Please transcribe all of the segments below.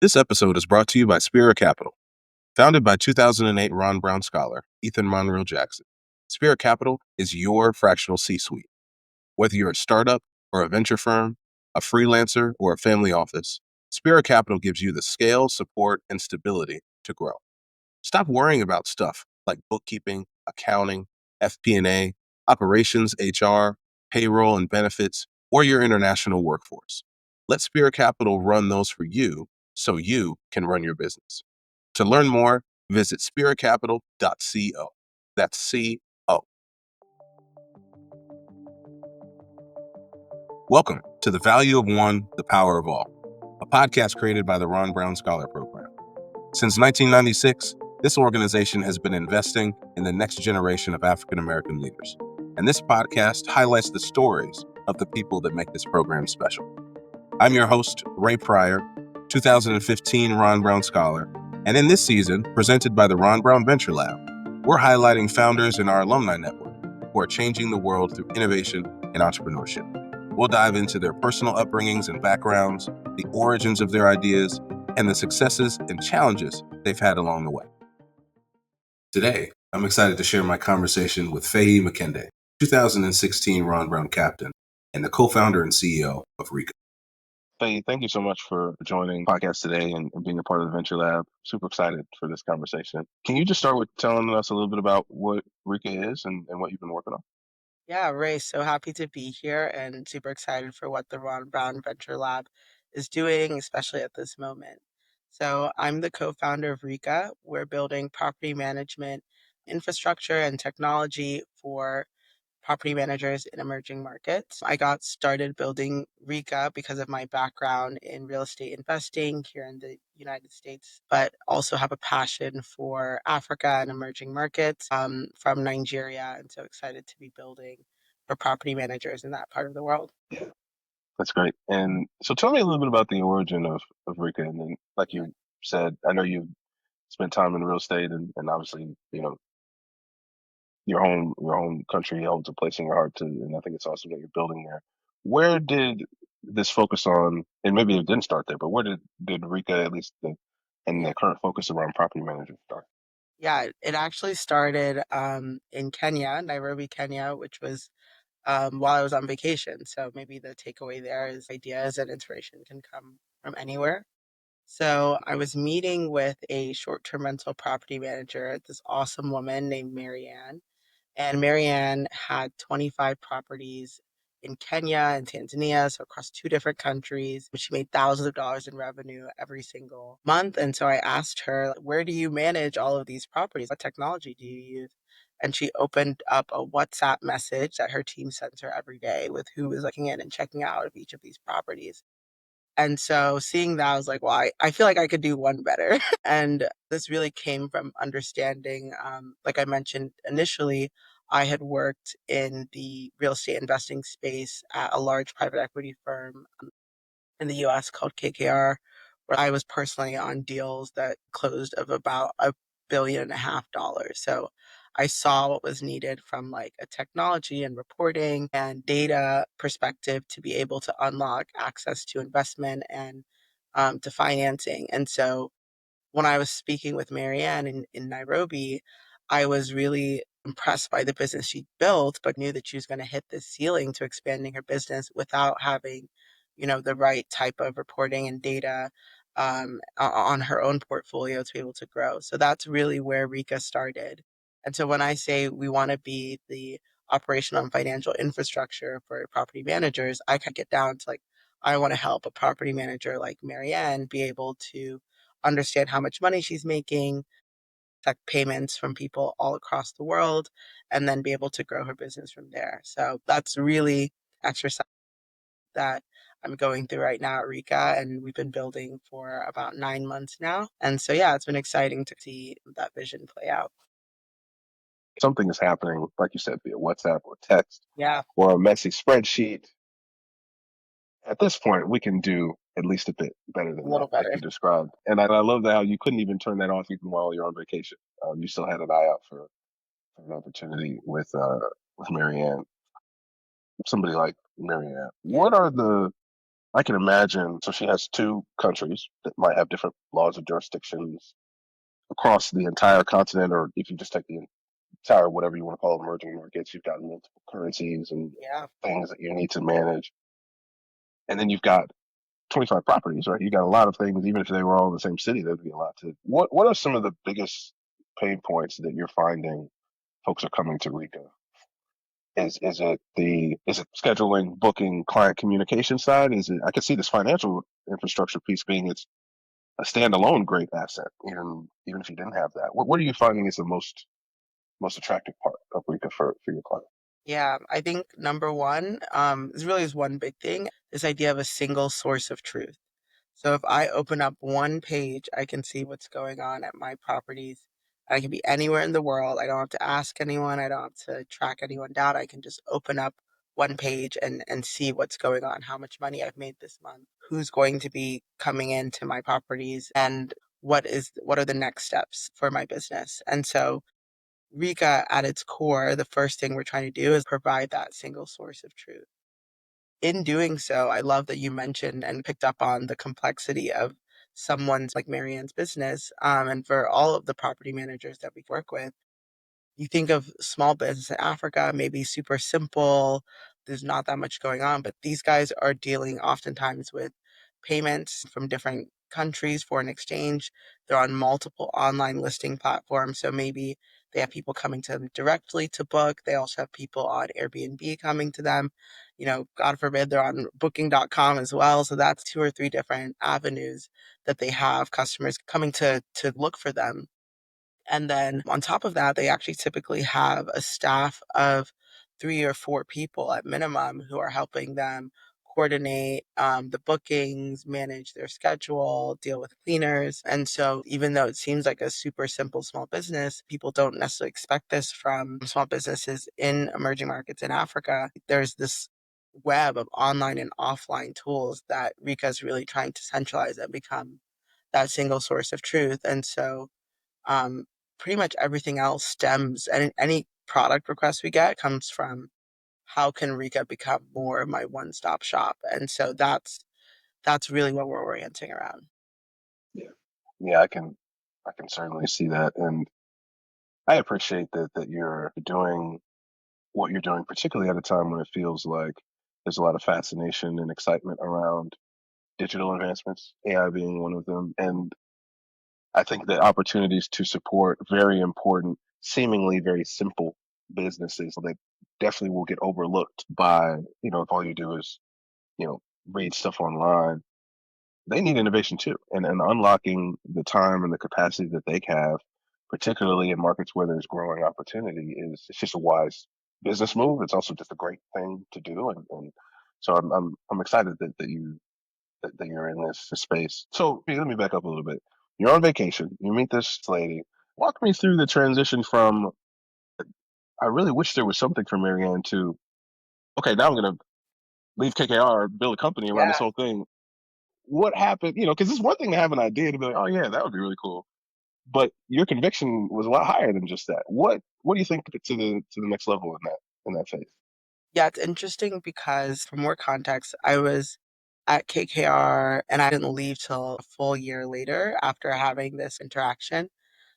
This episode is brought to you by Spira Capital. Founded by 2008 Ron Brown scholar Ethan Monreal Jackson, Spira Capital is your fractional C-suite. Whether you're a startup or a venture firm, a freelancer, or a family office, Spira Capital gives you the scale, support, and stability to grow. Stop worrying about stuff like bookkeeping, accounting, FP&A, operations, HR, payroll and benefits, or your international workforce. Let Spira Capital run those for you so you can run your business. To learn more, visit spiracapital.co. That's C-O. Welcome to The Value of One, The Power of All, a podcast created by the Ron Brown Scholar Program. Since 1996, this organization has been investing in the next generation of African American leaders. And this podcast highlights the stories of the people that make this program special. I'm your host, Ray Pryor, 2015 Ron Brown Scholar. And in this season, presented by the Ron Brown Venture Lab, we're highlighting founders in our alumni network who are changing the world through innovation and entrepreneurship. We'll dive into their personal upbringings and backgrounds, the origins of their ideas, and the successes and challenges they've had along the way. Today, I'm excited to share my conversation with Feyi Makinde, 2016 Ron Brown captain, and the co-founder and CEO of Reeka. Feyi, thank you so much for joining the podcast today and being a part of the Venture Lab. Super excited for this conversation. Can you just start with telling us a little bit about what Reeka is and what you've been working on? Yeah, Ray, so happy to be here and super excited for what the Ron Brown Venture Lab is doing, especially at this moment. So, I'm the co founder of Reeka. We're building property management infrastructure and technology for property managers in emerging markets. I got started building Reeka because of my background in real estate investing here in the United States, but also have a passion for Africa and emerging markets from Nigeria. And so excited to be building for property managers in that part of the world. Yeah, that's great. And so tell me a little bit about the origin of Reeka. And then, like you said, I know you've spent time in real estate and obviously, your home country holds a place in your heart too. And I think it's awesome that you're building there. Where did this focus on, and maybe it didn't start there, but where did Reeka, at least and Yeah. the current focus around property management start? Yeah, it actually started in Kenya, Nairobi, Kenya, which was while I was on vacation. So maybe the takeaway there is ideas and inspiration can come from anywhere. So I was meeting with a short-term rental property manager, this awesome woman named Marianne. And Marianne had 25 properties in Kenya and Tanzania, so across two different countries. But she made thousands of dollars in revenue every single month. And so I asked her, where do you manage all of these properties? What technology do you use? And she opened up a WhatsApp message that her team sends her every day with who is looking in and checking out of each of these properties. And so seeing that, I was like, well, I feel like I could do one better. And this really came from understanding, like I mentioned initially, I had worked in the real estate investing space at a large private equity firm in the US called KKR, where I was personally on deals that closed of about $1.5 billion. So I saw what was needed from like a technology and reporting and data perspective to be able to unlock access to investment and to financing. And so when I was speaking with Marianne in Nairobi, I was really impressed by the business she built, but knew that she was going to hit this ceiling to expanding her business without having, the right type of reporting and data on her own portfolio to be able to grow. So that's really where Rika started. And so when I say we want to be the operational and financial infrastructure for property managers, I can get down to like, I want to help a property manager like Marianne be able to understand how much money she's making, accept payments from people all across the world, and then be able to grow her business from there. So that's really exercise that I'm going through right now at Rika, and we've been building for about 9 months now. And so, yeah, it's been exciting to see that vision play out. Something is happening, like you said, via WhatsApp or text Yeah, or a messy spreadsheet. At this point, we can do at least a bit better a than that, little like better. you described. And I love that how you couldn't even turn that off even while you're on vacation. You still had an eye out for an opportunity with Marianne, somebody like Marianne. Yeah. What are the I can imagine. So she has two countries that might have different laws of jurisdictions across the entire continent, or if you just take the entire, whatever you want to call it, emerging markets, you've got multiple currencies and Yeah. things that you need to manage. And then you've got 25 properties, right? You got a lot of things, even if they were all in the same city, there'd be a lot to. What are some of the biggest pain points that you're finding folks are coming to Rika? Is it scheduling, booking, client communication side? Is it? I can see this financial infrastructure piece being it's a standalone great asset, even if you didn't have that. What are you finding is the most attractive part of Rika for your client? Yeah, I think number one, is really is one big thing, this idea of a single source of truth. So if I open up one page, I can see what's going on at my properties. I can be anywhere in the world. I don't have to ask anyone. I don't have to track anyone down. I can just open up one page and see what's going on, how much money I've made this month, who's going to be coming into my properties, and what are the next steps for my business. And so Rika at its core, the first thing we're trying to do is provide that single source of truth. In doing so, I love that you mentioned and picked up on the complexity of someone's like Marianne's business. And for all of the property managers that we work with, you think of small business in Africa, maybe super simple. There's not that much going on, but these guys are dealing oftentimes with payments from different countries, foreign exchange. They're on multiple online listing platforms. So maybe they have people coming to them directly to book. They also have people on Airbnb coming to them. God forbid they're on booking.com as well. So that's two or three different avenues that they have customers coming to look for them. And then on top of that, they actually typically have a staff of 3 or 4 people at minimum who are helping them coordinate the bookings, manage their schedule, deal with cleaners. And so, even though it seems like a super simple small business, people don't necessarily expect this from small businesses in emerging markets in Africa. There's this web of online and offline tools that Rika is really trying to centralize and become that single source of truth. And so, um, pretty much everything else stems, and any product request we get comes from how can Rika become more of my one-stop shop. And so that's really what we're orienting around. Yeah, yeah, I can certainly see that, and I appreciate that you're doing what you're doing, particularly at a time when it feels like there's a lot of fascination and excitement around digital advancements, AI being one of them. And I think that opportunities to support very important, seemingly very simple businesses that definitely will get overlooked by, if all you do is, you know, read stuff online, they need innovation too. And unlocking the time and the capacity that they have, particularly in markets where there's growing opportunity, it's just a wise business move. It's also just a great thing to do. And so I'm excited that you're in this space. So let me back up a little bit. You're on vacation. You meet this lady. Walk me through the transition from I really wish there was something for Marianne to okay, now I'm gonna leave KKR, build a company around this Yeah. whole thing. What happened? Because it's one thing to have an idea to be like, oh yeah, that would be really cool. But your conviction was a lot higher than just that. What do you think to the next level in that phase? Yeah, it's interesting because for more context, I was at KKR and I didn't leave till a full year later after having this interaction.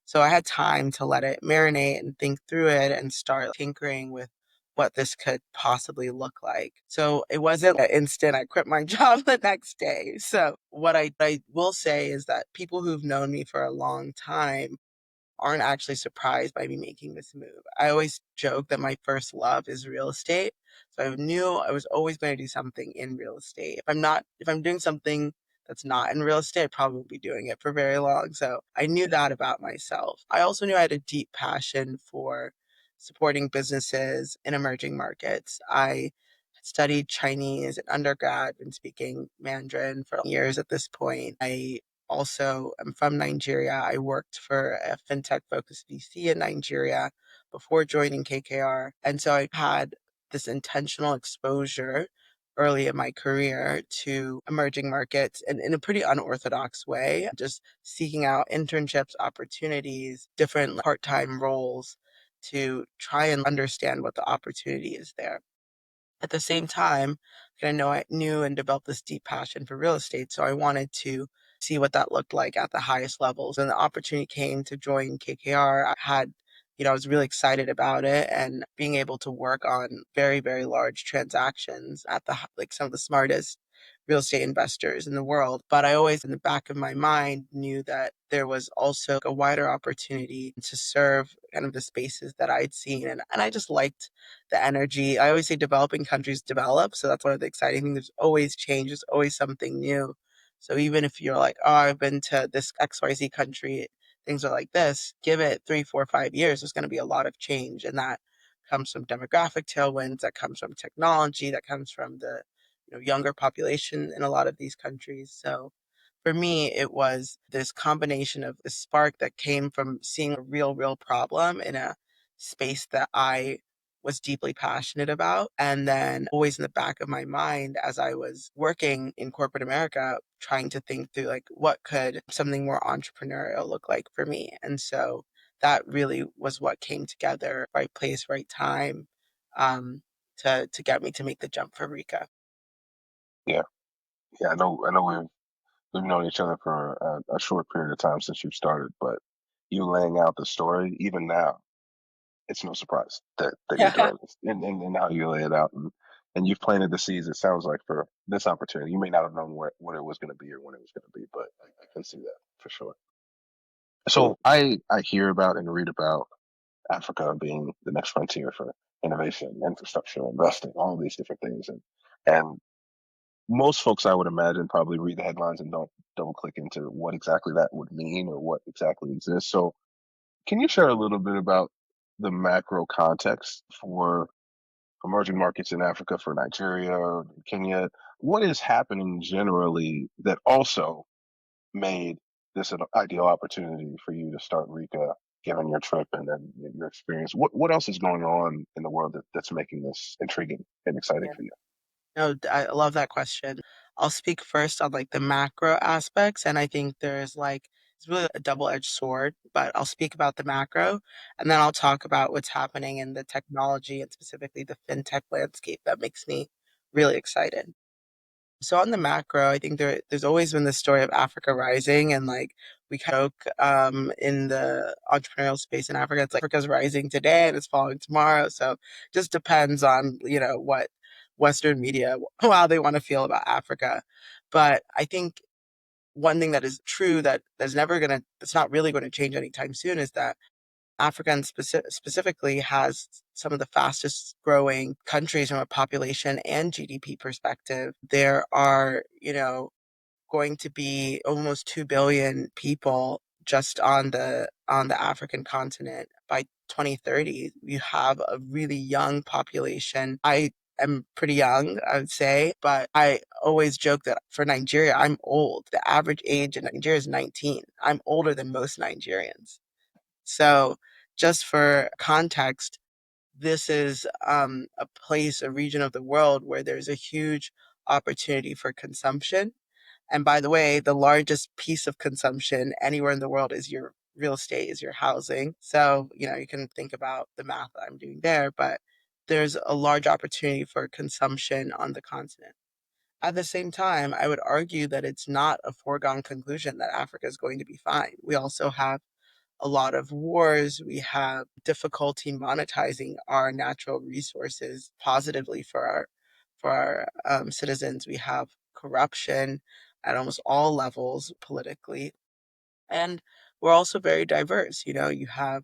So I had time to let it marinate and think through it and start tinkering with what this could possibly look like. So it wasn't an instant, I quit my job the next day. So what I will say is that people who've known me for a long time aren't actually surprised by me making this move. I always joke that my first love is real estate. So I knew I was always going to do something in real estate. If I'm doing something that's not in real estate, I probably won't be doing it for very long. So I knew that about myself. I also knew I had a deep passion for supporting businesses in emerging markets. I studied Chinese in undergrad, been speaking Mandarin for years at this point. I also am from Nigeria. I worked for a fintech focused VC in Nigeria before joining KKR. And so I had this intentional exposure early in my career to emerging markets and in a pretty unorthodox way, just seeking out internships, opportunities, different part time roles to try and understand what the opportunity is there. At the same time, I know I knew and developed this deep passion for real estate. So I wanted to see what that looked like at the highest levels. And the opportunity came to join KKR. I was really excited about it and being able to work on very, very large transactions at like some of the smartest real estate investors in the world. But I always, in the back of my mind, knew that there was also a wider opportunity to serve kind of the spaces that I'd seen. And I just liked the energy. I always say developing countries develop. So that's one of the exciting things. There's always change, there's always something new. So even if you're like, oh, I've been to this XYZ country, things are like this, give it 3, 4, 5 years, there's going to be a lot of change. And that comes from demographic tailwinds, that comes from technology, that comes from the younger population in a lot of these countries. So for me, it was this combination of the spark that came from seeing a real problem in a space that I was deeply passionate about. And then always in the back of my mind as I was working in corporate America, trying to think through like what could something more entrepreneurial look like for me. And so that really was what came together, right place, right time, to get me to make the jump for Reeka. Yeah, yeah. I know we've known each other for a short period of time since you started, but you laying out the story, even now, it's no surprise that you're Yeah. doing this and how you lay it out. And you've planted the seeds, it sounds like, for this opportunity. You may not have known what it was going to be or when it was going to be, but I can see that for sure. So I hear about and read about Africa being the next frontier for innovation, infrastructure, investing, all these different things. And most folks, I would imagine, probably read the headlines and don't double click into what exactly that would mean or what exactly exists. So can you share a little bit about the macro context for emerging markets in Africa, for Nigeria, Kenya? What is happening generally that also made this an ideal opportunity for you to start Rika, given your trip and then your experience? What else is going on in the world that's making this intriguing and exciting Yeah. for you? No, I love that question. I'll speak first on like the macro aspects, and I think there's like it's really a double-edged sword, but I'll speak about the macro, and then I'll talk about what's happening in the technology and specifically the fintech landscape that makes me really excited. So on the macro, I think there's always been this story of Africa rising, and like we joke in the entrepreneurial space in Africa, it's like Africa's rising today and it's falling tomorrow. So just depends on what Western media how they want to feel about Africa. But I think one thing that is true that's not really going to change anytime soon is that Africa and specifically has some of the fastest growing countries from a population and GDP perspective. There are, going to be almost 2 billion people just on the African continent by 2030. You have a really young population. I am pretty young, I would say, but I always joke that for Nigeria, I'm old. The average age in Nigeria is 19. I'm older than most Nigerians. So, just for context, this is a region of the world where there's a huge opportunity for consumption. And by the way, the largest piece of consumption anywhere in the world is your real estate, is your housing. So, you can think about the math that I'm doing there, but there's a large opportunity for consumption on the continent. At the same time, I would argue that it's not a foregone conclusion that Africa is going to be fine. We also have a lot of wars. We have difficulty monetizing our natural resources positively for our citizens. We have corruption at almost all levels politically, and we're also very diverse. You have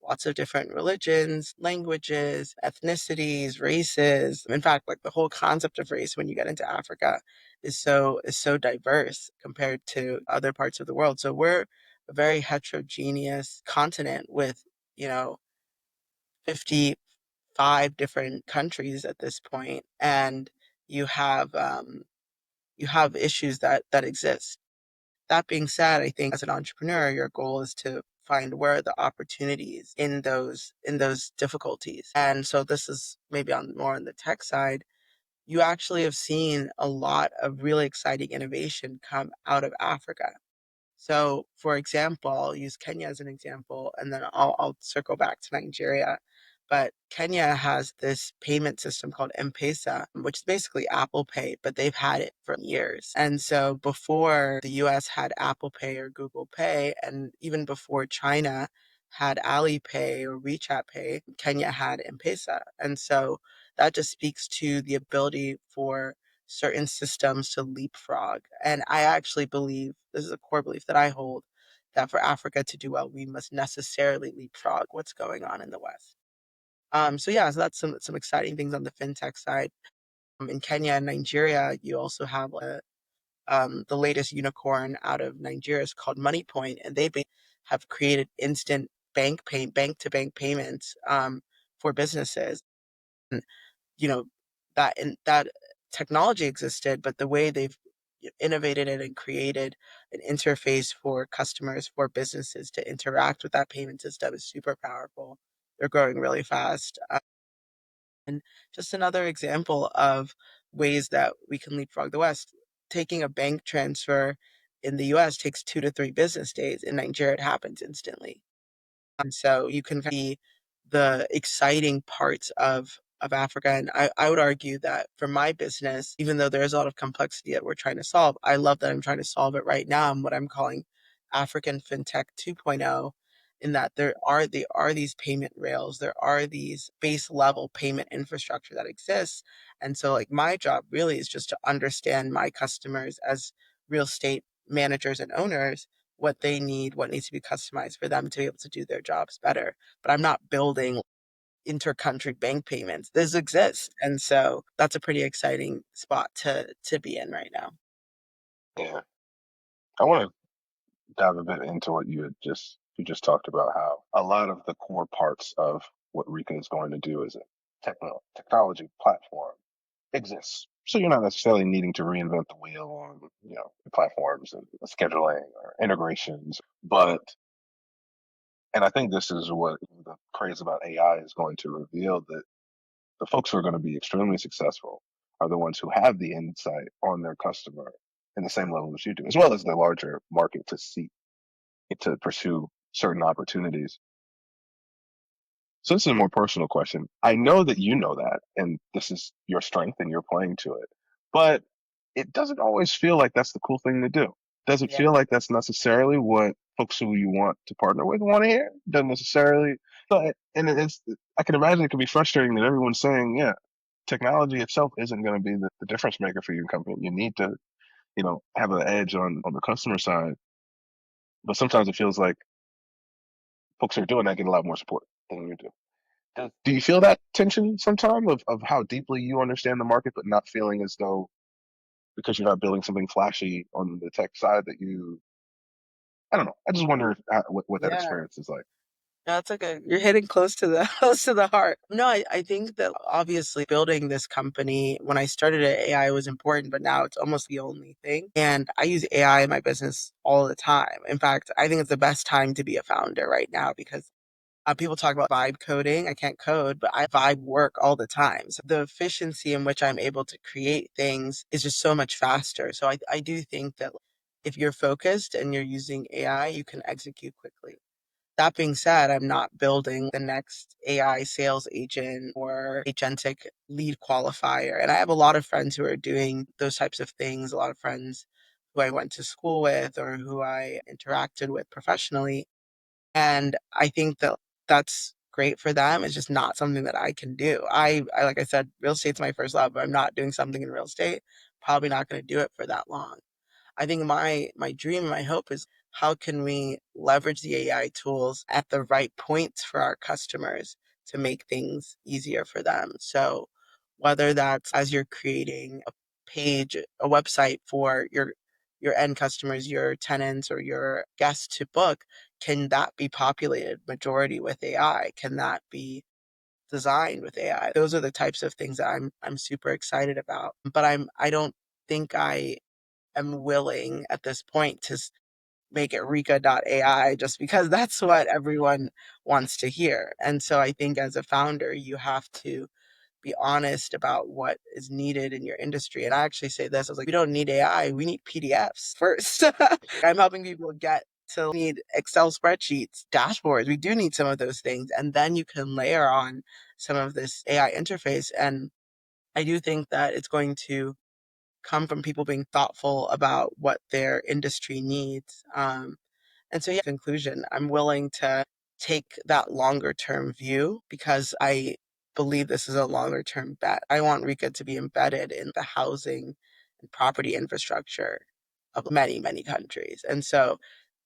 lots of different religions, languages, ethnicities, races. In fact, like the whole concept of race when you get into Africa is so diverse compared to other parts of the world. So we're a very heterogeneous continent with, you know, 55 different countries at this point, and you have you have issues that exist. That being said, I think as an entrepreneur, your goal is to find where are the opportunities in those difficulties. And so this is maybe on more on the tech side. You actually have seen a lot of really exciting innovation come out of Africa. So, for example, I'll use Kenya as an example, and then I'll circle back to Nigeria. But Kenya has this payment system called M-Pesa, which is basically Apple Pay, but they've had it for years. And so before the US had Apple Pay or Google Pay, and even before China had Alipay or WeChat Pay, Kenya had M-Pesa. And so that just speaks to the ability for certain systems to leapfrog. And I actually believe, this is a core belief that I hold, that for Africa to do well, we must necessarily leapfrog what's going on in the West. So yeah, so that's some exciting things on the fintech side. In Kenya and Nigeria, you also have the latest unicorn out of Nigeria is called MoneyPoint, and have created instant bank to bank payments for businesses. And you know that technology existed, but the way they've innovated it and created an interface for customers, for businesses to interact with that payment system is super powerful. They're growing really fast. And just another example of ways that we can leapfrog the West. Taking a bank transfer in the US takes 2 to 3 business days. In Nigeria, it happens instantly. So you can see the exciting parts of Africa. And I would argue that for my business, even though there's a lot of complexity that we're trying to solve, I love that I'm trying to solve it right now. And what I'm calling African FinTech 2.0, in that there are these payment rails, there are these base level payment infrastructure that exists. And so like my job really is just to understand my customers as real estate managers and owners, what they need, what needs to be customized for them to be able to do their jobs better. But I'm not building intercountry bank payments. This exists. And so that's a pretty exciting spot to be in right now. Yeah. I want to dive a bit into what you just talked about, how a lot of the core parts of what Reeka is going to do as a technology platform exists. So you're not necessarily needing to reinvent the wheel on, platforms and scheduling or integrations. But and I think this is what the craze about AI is going to reveal, that the folks who are going to be extremely successful are the ones who have the insight on their customer in the same level as you do, as well as the larger market to pursue certain opportunities. So this is a more personal question. I know that you know that, and this is your strength and you're playing to it, but it doesn't always feel like that's the cool thing to do. Does it Yeah. feel like that's necessarily what folks who you want to partner with want to hear? Doesn't necessarily. But and it's I can imagine it can be frustrating that everyone's saying, yeah, technology itself isn't going to be the difference maker for your company. You need to, have an edge on the customer side. But sometimes it feels like folks who are doing that get a lot more support than you do. Do you feel that tension sometime of how deeply you understand the market, but not feeling as though, because you're not building something flashy on the tech side, that I don't know. I just wonder what that Yeah. experience is like. No, it's okay. You're hitting close to the close to the heart. No, I think that obviously building this company, when I started it, AI was important, but now it's almost the only thing. And I use AI in my business all the time. In fact, I think it's the best time to be a founder right now because people talk about vibe coding. I can't code, but I vibe work all the time. So the efficiency in which I'm able to create things is just so much faster. So I do think that if you're focused and you're using AI, you can execute quickly. That being said, I'm not building the next AI sales agent or agentic lead qualifier. And I have a lot of friends who are doing those types of things, a lot of friends who I went to school with or who I interacted with professionally. And I think that that's great for them. It's just not something that I can do. I like I said, real estate's my first love, but I'm not doing something in real estate. Probably not going to do it for that long. I think my dream and my hope is how can we leverage the AI tools at the right points for our customers to make things easier for them. So whether that's as you're creating a page, a website for your end customers, your tenants or your guests to book, can that be populated majority with AI? Can that be designed with AI? Those are the types of things that I'm super excited about. But I don't think I am willing at this point to make it Rika.ai just because that's what everyone wants to hear. And so I think as a founder, you have to be honest about what is needed in your industry. And I actually say this, I was like, we don't need AI, we need PDFs first. I'm helping people get So we need Excel spreadsheets, dashboards. We do need some of those things. And then you can layer on some of this AI interface. And I do think that it's going to come from people being thoughtful about what their industry needs. And so, yeah, conclusion, I'm willing to take that longer term view because I believe this is a longer term bet. I want Rika to be embedded in the housing and property infrastructure of many, many countries. And so,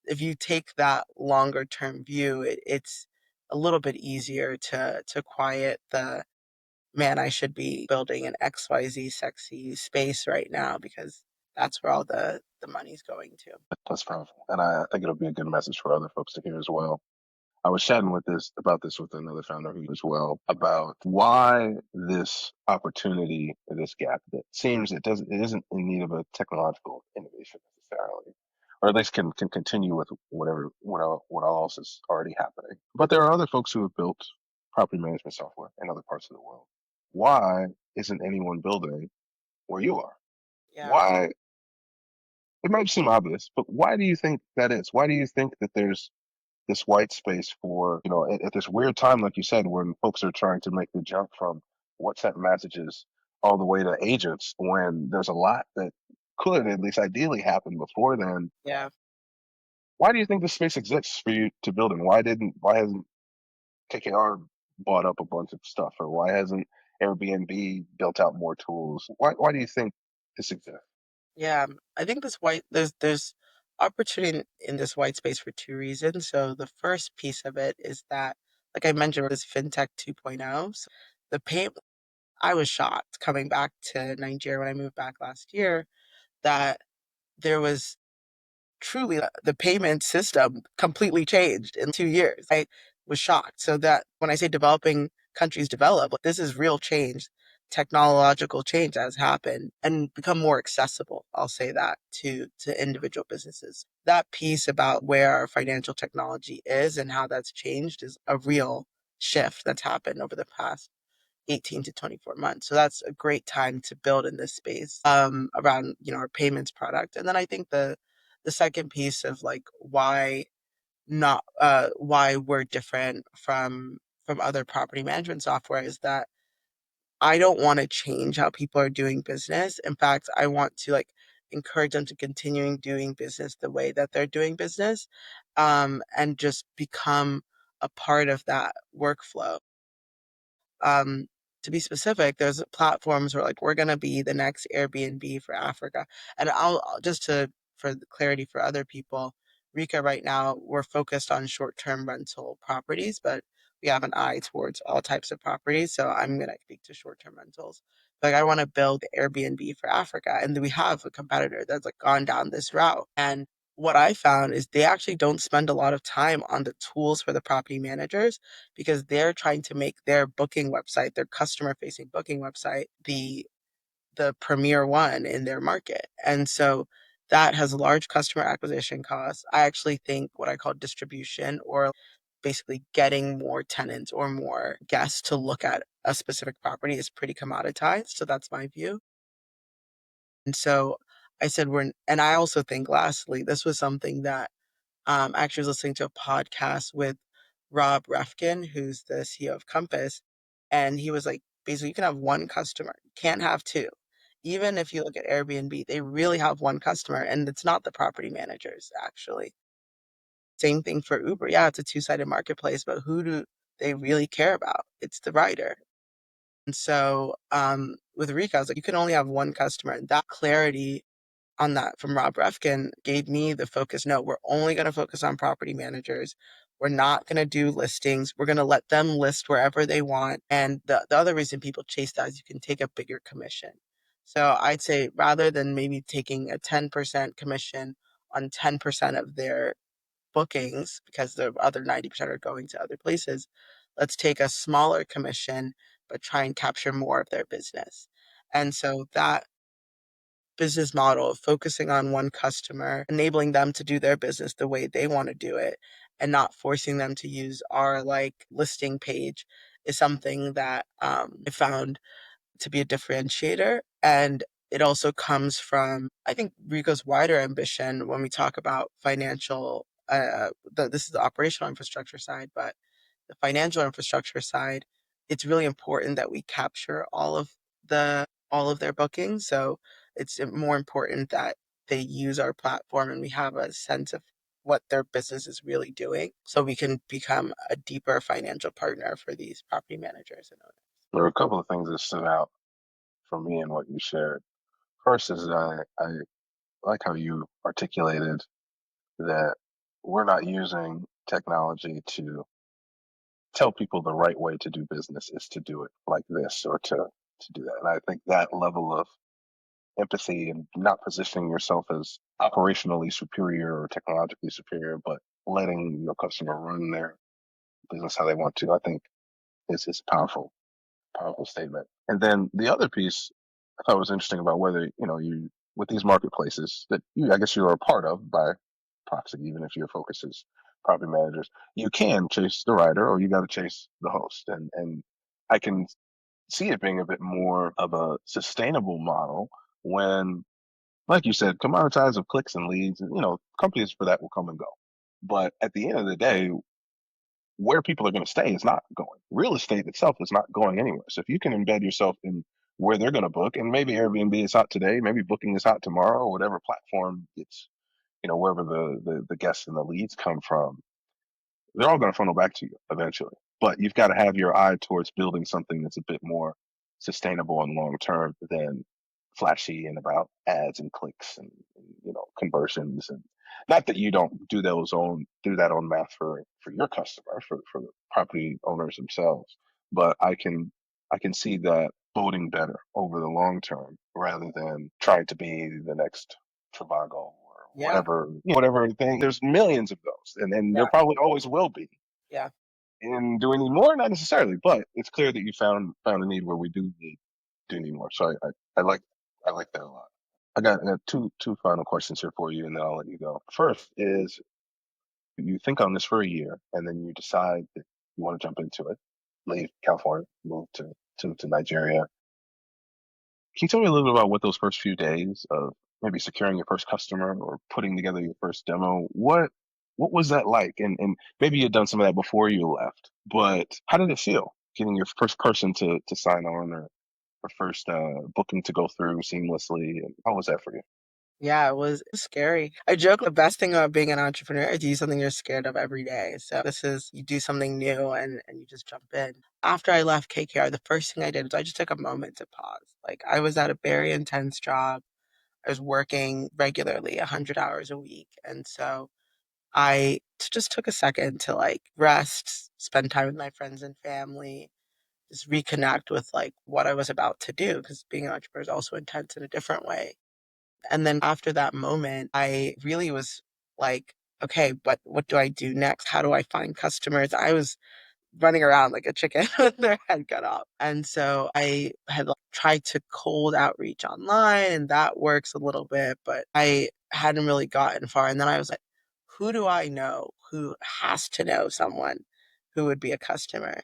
if you take that longer term view, it's a little bit easier to quiet the man, I should be building an XYZ sexy space right now because that's where all the money's going to. That's powerful, and I think it'll be a good message for other folks to hear as well. I was chatting about this with another founder who as well about why this opportunity, this gap that seems it isn't in need of a technological innovation necessarily, or at least can continue with what else is already happening. But there are other folks who have built property management software in other parts of the world. Why isn't anyone building where you are? Yeah. Why? It might seem obvious, but why do you think that is? Why do you think that there's this white space for, at this weird time, like you said, when folks are trying to make the jump from WhatsApp messages all the way to agents, when there's a lot that could at least ideally happen before then? Yeah. Why do you think this space exists for you to build in? Why hasn't KKR bought up a bunch of stuff, or why hasn't Airbnb built out more tools? Why do you think this exists? Yeah. I think there's opportunity in this white space for two reasons. So the first piece of it is that, like I mentioned, this fintech 2.0. So the pay I was shocked coming back to Nigeria when I moved back last year that there was truly the payment system completely changed in 2 years. I was shocked. So that when I say developing countries develop, this is real change, technological change that has happened and become more accessible. I'll say that to individual businesses. That piece about where our financial technology is and how that's changed is a real shift that's happened over the past 18 to 24 months. So that's a great time to build in this space around, our payments product. And then I think the second piece of like why we're different from other property management software is that I don't want to change how people are doing business. In fact, I want to like encourage them to continuing doing business the way that they're doing business, and just become a part of that workflow. Um, to be specific, there's platforms where like we're gonna be the next Airbnb for Africa. And just to for the clarity for other people, Rika right now we're focused on short-term rental properties, but we have an eye towards all types of properties. So I'm gonna speak to short-term rentals. Like I want to build Airbnb for Africa, and we have a competitor that's like gone down this route. And what I found is they actually don't spend a lot of time on the tools for the property managers because they're trying to make their booking website, their customer facing booking website, the premier one in their market. And so that has large customer acquisition costs. I actually think what I call distribution or basically getting more tenants or more guests to look at a specific property is pretty commoditized. So that's my view. And so I said and I also think lastly, this was something that I actually was listening to a podcast with Rob Refkin, who's the CEO of Compass, and he was like, basically, you can have one customer, you can't have two. Even if you look at Airbnb, they really have one customer, and it's not the property managers, actually. Same thing for Uber. Yeah, it's a two-sided marketplace, but who do they really care about? It's the rider. And so with Reka, I was like, you can only have one customer. And that clarity on that from Rob Refkin gave me the focus. No, we're only going to focus on property managers. We're not going to do listings. We're going to let them list wherever they want. And the other reason people chase that is you can take a bigger commission. So I'd say rather than maybe taking a 10% commission on 10% of their bookings, because the other 90% are going to other places, let's take a smaller commission, but try and capture more of their business. And so that business model of focusing on one customer, enabling them to do their business the way they want to do it, and not forcing them to use our like listing page is something that I found to be a differentiator. And it also comes from, I think, Rico's wider ambition when we talk about financial this is the operational infrastructure side, but the financial infrastructure side, it's really important that we capture all of their bookings. So it's more important that they use our platform and we have a sense of what their business is really doing so we can become a deeper financial partner for these property managers and owners. There were a couple of things that stood out for me in what you shared. First is I like how you articulated that we're not using technology to tell people the right way to do business is to do it like this or to do that. And I think that level of empathy and not positioning yourself as operationally superior or technologically superior, but letting your customer run their business how they want to, I think is powerful, powerful statement. And then the other piece I thought was interesting about whether, you with these marketplaces that I guess you are a part of by proxy, even if your focus is property managers, you can chase the writer or you got to chase the host. And I can see it being a bit more of a sustainable model when, like you said, commoditize of clicks and leads, companies for that will come and go. But at the end of the day, where people are going to stay is not going. Real estate itself is not going anywhere. So if you can embed yourself in where they're going to book, and maybe Airbnb is hot today, maybe Booking is hot tomorrow, or whatever platform it's, wherever the guests and the leads come from, they're all going to funnel back to you eventually. But you've got to have your eye towards building something that's a bit more sustainable and long term than flashy and about ads and clicks and conversions. And not that you don't do that on math for your customer, for the property owners themselves, but I can see that voting better over the long term rather than trying to be the next Trivago or Yeah, whatever thing. There's millions of those, and there yeah, probably always will be. yeah. And do we need more? Not necessarily, but it's clear that you found a need where we do need more. So I like that a lot. I got two final questions here for you, and then I'll let you go. First is you think on this for a year, and then you decide that you want to jump into it, leave California, move to Nigeria. Can you tell me a little bit about what those first few days of maybe securing your first customer or putting together your first demo, what was that like? And maybe you'd done some of that before you left, but how did it feel getting your first person to sign on or first booking to go through seamlessly? And how was that for you? Yeah, it was scary. I joke the best thing about being an entrepreneur is you do something you're scared of every day. So this is you do something new and you just jump in. After I left KKR, the first thing I did was I just took a moment to pause. Like I was at a very intense job. I was working regularly 100 hours a week. And so just took a second to like rest, spend time with my friends and family, just reconnect with like what I was about to do because being an entrepreneur is also intense in a different way. And then after that moment, I really was like, okay, what do I do next? How do I find customers? I was running around like a chicken with their head cut off. And so I had like, tried to cold outreach online, and that works a little bit, but I hadn't really gotten far. And then I was like, who do I know who has to know someone who would be a customer?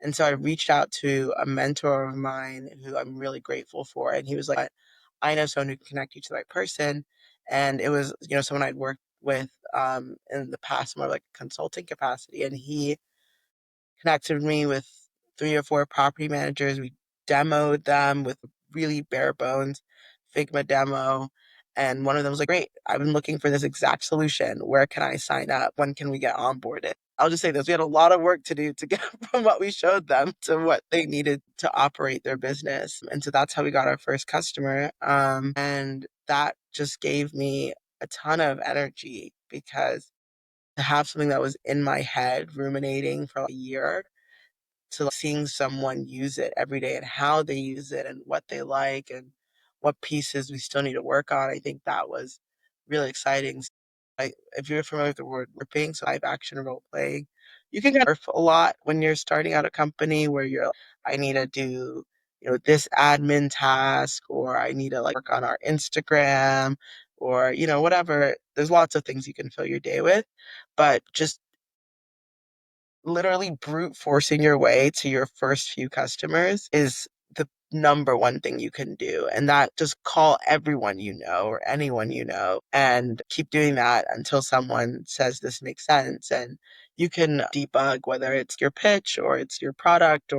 And so I reached out to a mentor of mine who I'm really grateful for. And he was like, I know someone who can connect you to the right person. And it was, someone I'd worked with in the past, more like consulting capacity. And he connected me with 3 or 4 property managers. We demoed them with really bare bones Figma demo. And one of them was like, great, I've been looking for this exact solution. Where can I sign up? When can we get onboarded? I'll just say this. We had a lot of work to do to get from what we showed them to what they needed to operate their business. And so that's how we got our first customer. And that just gave me a ton of energy because to have something that was in my head ruminating for a year to seeing someone use it every day and how they use it and what they like and what pieces we still need to work on. I think that was really exciting. If you're familiar with the word ripping, so live action role playing, you can get a lot when you're starting out a company where you're like, I need to do, this admin task, or I need to like work on our Instagram, or, whatever. There's lots of things you can fill your day with, but just literally brute forcing your way to your first few customers is the number one thing you can do. And that just call everyone you know or anyone you know and keep doing that until someone says this makes sense. And you can debug whether it's your pitch or it's your product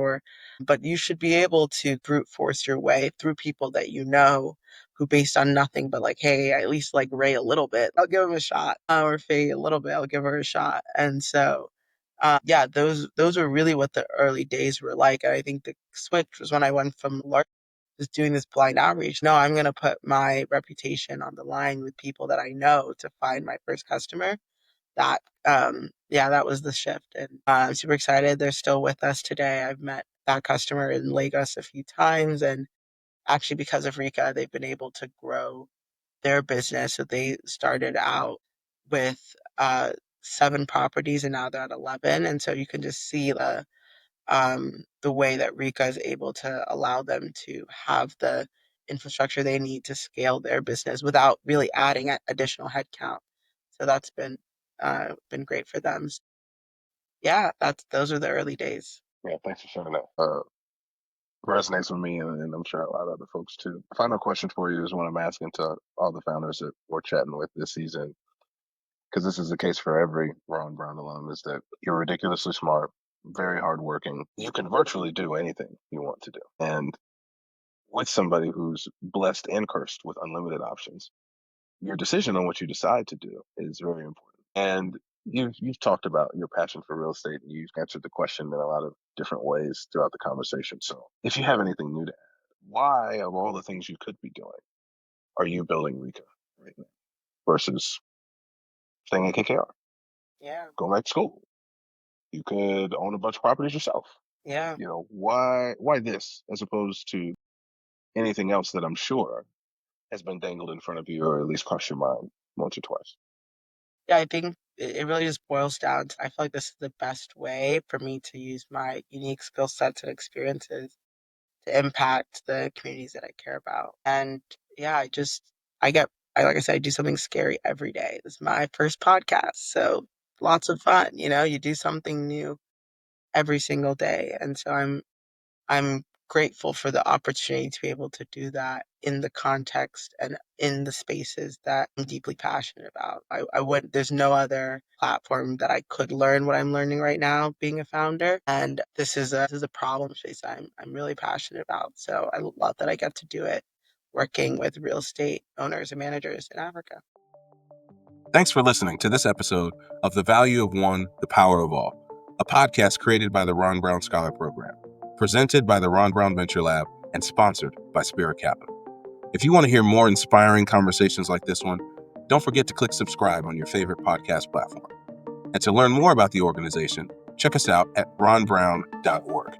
but you should be able to brute force your way through people that you know who based on nothing but like, hey, I at least like Ray a little bit, I'll give him a shot. Or Feyi a little bit, I'll give her a shot. And so yeah, those were really what the early days were like. And I think the switch was when I went from just doing this blind outreach. No, I'm gonna put my reputation on the line with people that I know to find my first customer. That yeah, that was the shift. And I'm super excited. They're still with us today. I've met that customer in Lagos a few times, and actually because of Reeka, they've been able to grow their business. So they started out with 7 properties and now they're at 11. And so you can just see the way that Reeka is able to allow them to have the infrastructure they need to scale their business without really adding additional headcount. So that's been great for them. Yeah, those are the early days. Yeah, thanks for sharing that. Resonates with me, and I'm sure a lot of other folks too. Final question for you is one I'm asking to all the founders that we're chatting with this season, because this is the case for every Ron Brown alum, is that you're ridiculously smart, very hardworking. You can virtually do anything you want to do. And with somebody who's blessed and cursed with unlimited options, your decision on what you decide to do is very important. And you've talked about your passion for real estate, and you've answered the question in a lot of different ways throughout the conversation. So if you have anything new to add, why, of all the things you could be doing, are you building Reeka right now versus staying at KKR? Yeah, Go back to school. You could own a bunch of properties yourself. yeah. You know, why this as opposed to anything else that I'm sure has been dangled in front of you or at least crossed your mind once or twice? Yeah, I think it really just boils down to I feel like this is the best way for me to use my unique skill sets and experiences to impact the communities that I care about. And yeah, like I said, I do something scary every day. This is my first podcast. So lots of fun, you do something new every single day. And so I'm grateful for the opportunity to be able to do that in the context and in the spaces that I'm deeply passionate about. I would There's no other platform that I could learn what I'm learning right now being a founder. And this is a problem space I'm really passionate about. So I love that I get to do it working with real estate owners and managers in Africa. Thanks for listening to this episode of The Value of One, the Power of All, a podcast created by the Ron Brown Scholar Program, presented by the Ron Brown Venture Lab, and sponsored by Spira Capital. If you want to hear more inspiring conversations like this one, don't forget to click subscribe on your favorite podcast platform. And to learn more about the organization, check us out at ronbrown.org.